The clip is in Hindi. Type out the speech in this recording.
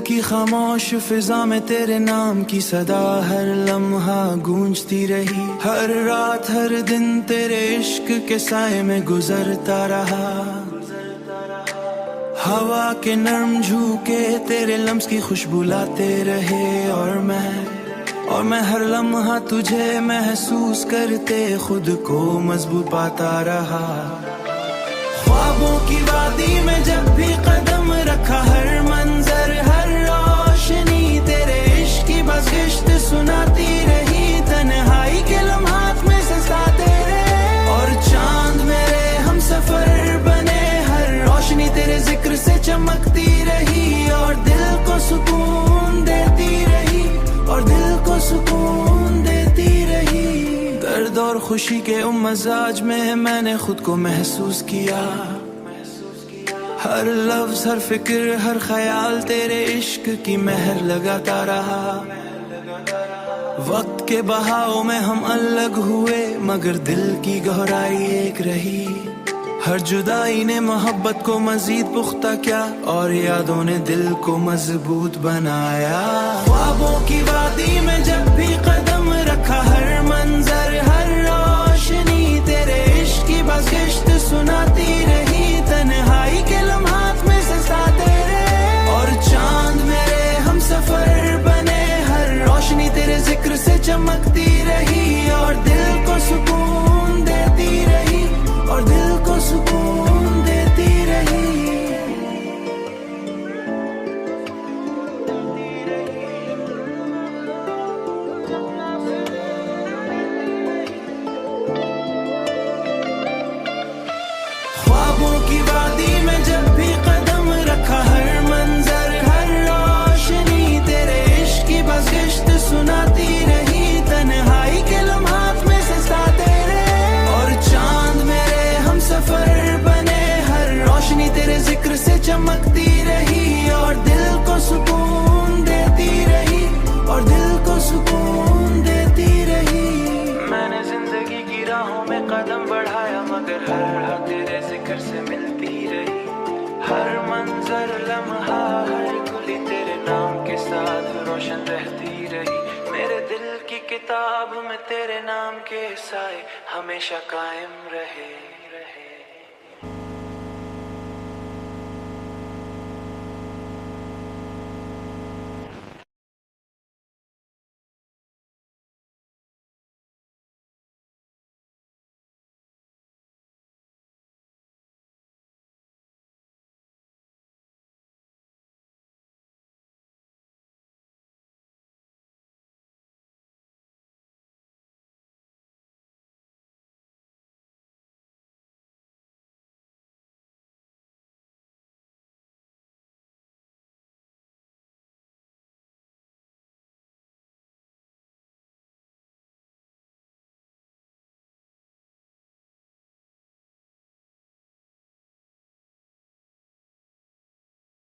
की खामोश फिजा में तेरे नाम की सदा हर लम्हा गूंजती रही। हर रात हर दिन तेरे इश्क के साए में गुजरता रहा। हवा के नरम झूके तेरे लम्स की खुशबू लाते रहे। और मैं हर लम्हा तुझे महसूस करते खुद को मजबूत पाता रहा। ख्वाबों की वादी में जब भी कदम रखा, हर मंजर हर रोशनी तेरे इश्क की बस किश्त सुनाती रही। तन्हाई के लम्हात में सताते रहे और चांद मेरे हम सफर बने। हर रोशनी तेरे जिक्र से चमकती रही और दिल को सुकून देती रही, और दिल को सुकून देती रही। दर्द और खुशी के मजाज में मैंने खुद को महसूस किया। हर लफ्ज हर फिक्र हर ख्याल तेरे इश्क की मेहर लगाता रहा। वक्त के बहाव में हम अलग हुए मगर दिल की गहराई एक रही। हर जुदाई ने मोहब्बत को मजीद पुख्ता किया और यादों ने दिल को मजबूत बनाया। ख्वाबों की वादी में जब भी कदम रखा, हर मंजर हर रोशनी तेरे इश्क की बस किश्त सुनाती रही। तन्हाई के लम्हात में सताते रहे और चांद मेरे हम सफर बने। हर रोशनी तेरे जिक्र से चमकती रही और दिल को सुकून देती रही, और दिल को सुकून देती रही। ख्वाबों की वादी में जब भी कदम रखा, हर मंजर हर रोशनी तेरे इश्क की बस किश्त सुनाती रही। तन्हाई के लम्हात में सताते रहे और चांद मेरे हम सफर बने। हर रोशनी तेरे जिक्र से चमकती रही और दिल को सुकून देती रही, और दिल को सुकून देती रही। मैंने जिंदगी की राहों में कदम बढ़ाया मगर हर राह तेरे जिक्र से मिलती रही। हर मंजर लम्हा हर गुली तेरे नाम के साथ रोशन रहती रही। मेरे दिल की किताब में तेरे नाम के साए हमेशा कायम रहे।